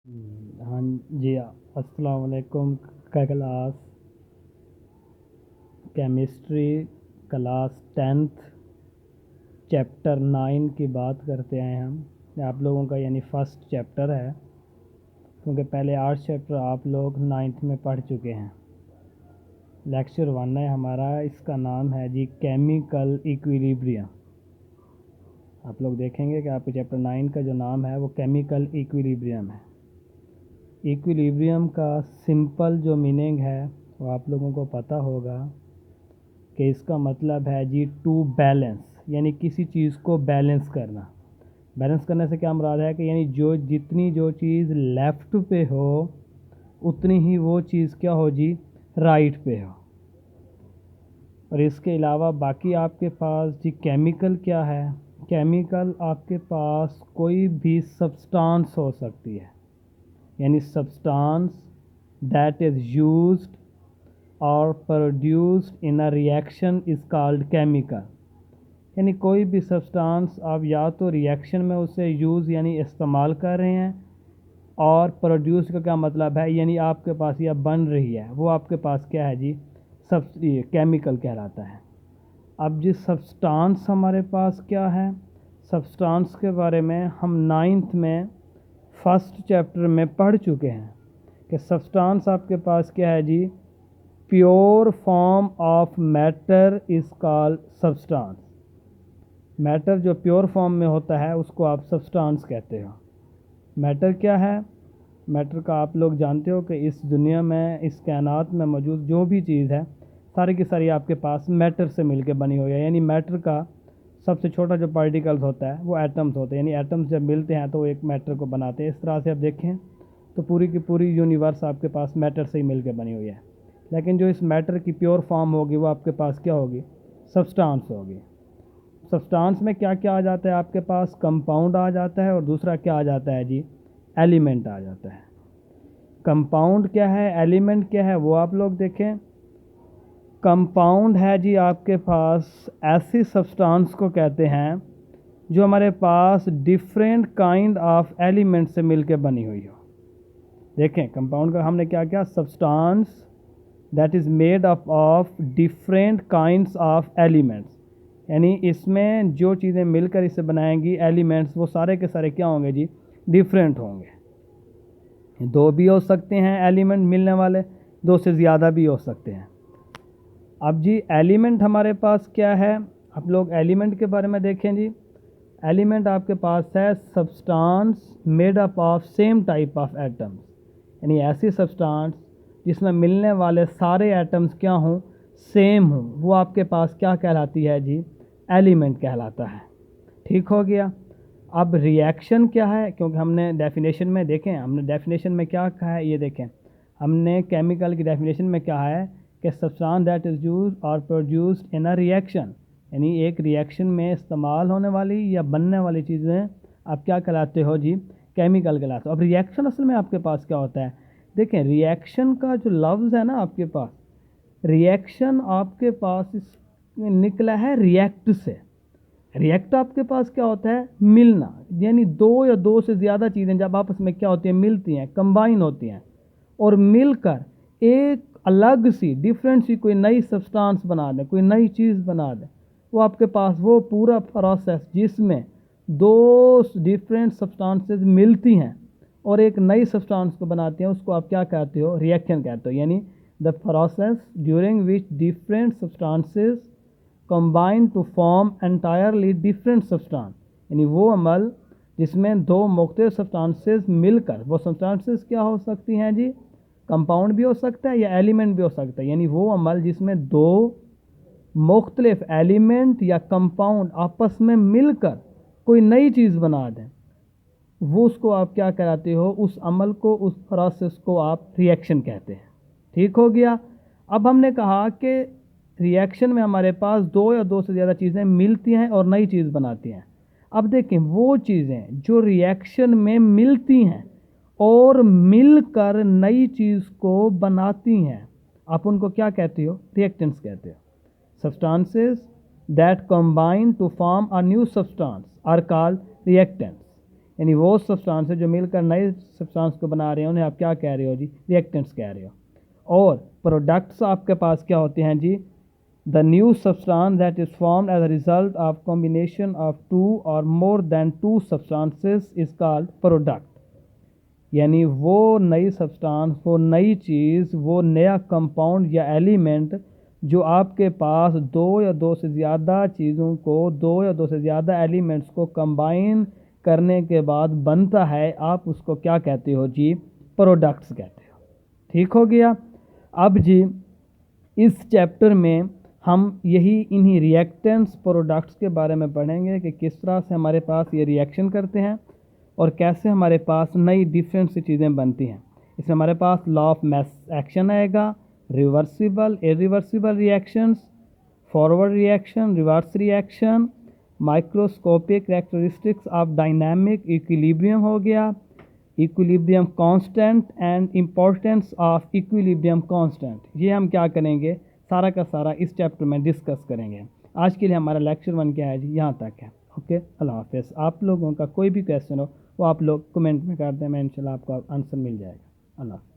हाँ जी, अस्सलाम वालेकुम। Class chemistry class 10th chapter 9 की बात करते हैं हम। आप लोगों का यानी फर्स्ट चैप्टर है, क्योंकि पहले 8 चैप्टर आप लोग 9th में पढ़ चुके हैं। लेक्चर 1 है हमारा, इसका नाम है जी केमिकल इक्विलिब्रियम। आप लोग देखेंगे कि आपके चैप्टर 9 का जो नाम है वो केमिकल इक्विलिब्रियम है। इक्विलिब्रियम का सिंपल जो मीनिंग है वो आप लोगों को पता होगा कि इसका मतलब है जी टू बैलेंस, यानी किसी चीज़ को बैलेंस करना। बैलेंस करने से क्या मुराद है कि यानी जो चीज़ लेफ़्ट पे हो उतनी ही वो चीज़ क्या हो जी राइट पे हो। और इसके अलावा बाकी आपके पास जी केमिकल क्या है, केमिकल आपके पास कोई भी सब्सटेंस हो सकती है, यानी सब्सटेंस दैट इज़ यूज्ड और produced in a reaction is called chemical. यानी कोई भी सब्सटेंस आप या तो रिएक्शन में उसे यूज़ यानी इस्तेमाल कर रहे हैं, और प्रोड्यूस का क्या मतलब है यानी आपके पास या बन रही है, वो आपके पास क्या है जी सब केमिकल कहलाता है। अब जिस सब्सटेंस हमारे पास क्या है, सब्सटेंस के बारे में हम 9th में फर्स्ट चैप्टर में पढ़ चुके हैं कि सब्सटेंस आपके पास क्या है जी pure form of matter is called substance. Matter जो प्योर फॉर्म में होता है उसको आप सब्सटेंस कहते हो। मैटर क्या है, मैटर का आप लोग जानते हो कि इस दुनिया में, इस कायनात में मौजूद जो भी चीज़ है सारी की सारी आपके पास मैटर से मिलके बनी हुई है। यानी मैटर का सबसे छोटा जो पार्टिकल्स होता है वो एटम्स होते हैं, यानी एटम्स जब मिलते हैं तो वो एक मैटर को बनाते हैं। इस तरह से आप देखें तो पूरी की पूरी यूनिवर्स आपके पास मैटर से ही मिलकर बनी हुई है। लेकिन जो इस मैटर की प्योर फॉर्म होगी वो आपके पास क्या होगी, सब्सटेंस होगी। सब्सटेंस में क्या क्या आ जाता है आपके पास, कंपाउंड आ जाता है, और दूसरा क्या आ जाता है जी एलिमेंट आ जाता है। कंपाउंड क्या है, एलिमेंट क्या है, वो आप लोग देखें। कंपाउंड है जी आपके पास ऐसी सब्सटेंस को कहते हैं जो हमारे पास डिफरेंट काइंड ऑफ एलिमेंट से मिलकर बनी हुई हो। देखें कंपाउंड का हमने क्या किया, substance that is made up of different kinds of elements, यानी इसमें जो चीज़ें मिलकर इसे बनाएंगी एलिमेंट्स वो सारे के सारे क्या होंगे जी डिफरेंट होंगे। दो भी हो सकते हैं एलिमेंट मिलने वाले, दो से ज़्यादा भी हो सकते हैं। अब जी एलिमेंट हमारे पास क्या है, आप लोग एलिमेंट के बारे में देखें जी। एलिमेंट आपके पास है substance made up of same type of atoms, यानी ऐसी सब्सटेंस जिसमें मिलने वाले सारे एटम्स क्या हों, सेम हों, वो आपके पास क्या कहलाती है जी एलिमेंट कहलाता है। ठीक हो गया। अब रिएक्शन क्या है, क्योंकि हमने डेफिनेशन में देखें, हमने डेफिनेशन में क्या कहा है ये देखें। हमने केमिकल की डेफिनेशन में क्या है कि सब्सटेंस दैट इज़ यूज्ड और प्रोड्यूस्ड इन अ रिएक्शन, यानी एक रिएक्शन में इस्तेमाल होने वाली या बनने वाली चीज़ें आप क्या कहलाते हो जी केमिकल कहलाते हो। अब रिएक्शन असल में आपके पास क्या होता है, देखें रिएक्शन का जो लफ्ज़ है ना आपके पास, रिएक्शन आपके पास निकला है रिएक्ट से। रिएक्ट आपके पास क्या होता है, मिलना, यानी दो या दो से ज़्यादा चीज़ें जब आपस में क्या होती हैं मिलती हैं, कंबाइन होती हैं, और मिलकर एक अलग सी डिफरेंट सी कोई नई सब्सटेंस बना दें, कोई नई चीज़ बना दें, वो आपके पास वो पूरा प्रोसेस जिसमें दो डिफरेंट सब्सटेंसेस मिलती हैं और एक नई सब्सटेंस को बनाते हैं, उसको आप क्या कहते हो, रिएक्शन कहते हो। यानी the process during which different substances combine to form entirely different substance, यानी वो अमल जिसमें दो मुख्तलिफ सब्सटेंसेस मिलकर, वो सब्सटेंसेस क्या हो सकती हैं जी, कंपाउंड भी हो सकता है या एलिमेंट भी हो सकता है, यानी वो अमल जिसमें दो मुख्तलिफ एलिमेंट या कंपाउंड आपस में मिलकर कोई नई चीज़ बना दें, वो उसको आप क्या कहते हो, उस अमल को, उस प्रोसेस को आप रिएक्शन कहते हैं। ठीक हो गया। अब हमने कहा कि रिएक्शन में हमारे पास दो या दो से ज़्यादा चीज़ें मिलती हैं और नई चीज़ बनाती हैं। अब देखें वो चीज़ें जो रिएक्शन में मिलती हैं और मिलकर नई चीज़ को बनाती हैं, आप उनको क्या कहते हो, रिएक्टेंट्स कहते हो। Substances that combine to form a new substance are called reactants, यानी वो सब्सटेंस जो मिलकर नए सब्सटेंस को बना रहे हैं उन्हें आप क्या कह रहे हो जी, रिएक्टेंट्स कह रहे हो। और प्रोडक्ट्स आपके पास क्या होते हैं जी, the new substance that is formed as a result of combination of two और more than two substances is called product. यानी वो नई सब्सटेंस, वो नई चीज़, वो नया कंपाउंड या एलिमेंट जो आपके पास दो या दो से ज़्यादा चीज़ों को, दो या दो से ज़्यादा एलिमेंट्स को कंबाइन करने के बाद बनता है, आप उसको क्या कहते हो जी, प्रोडक्ट्स कहते हो। ठीक हो गया। अब जी इस चैप्टर में हम यही इन्हीं रिएक्टेंट्स प्रोडक्ट्स के बारे में पढ़ेंगे कि किस तरह से हमारे पास ये रिएक्शन करते हैं और कैसे हमारे पास नई डिफरेंट सी चीज़ें बनती हैं। इसमें हमारे पास लॉ ऑफ मास एक्शन आएगा, reversible irreversible reactions, forward reaction, reverse reaction, microscopic characteristics of dynamic equilibrium हो गया, equilibrium constant and importance of equilibrium constant. ये हम क्या करेंगे, सारा का सारा इस चैप्टर में डिस्कस करेंगे। आज के लिए हमारा लेक्चर 1 क्या है जी, यहाँ तक है। ओके, अल्लाह हाफ़िज़। आप लोगों का कोई भी क्वेश्चन हो वो आप लोग कमेंट में कर दें, मैं इंशाल्लाह आपको आंसर मिल जाएगा। अल्लाह।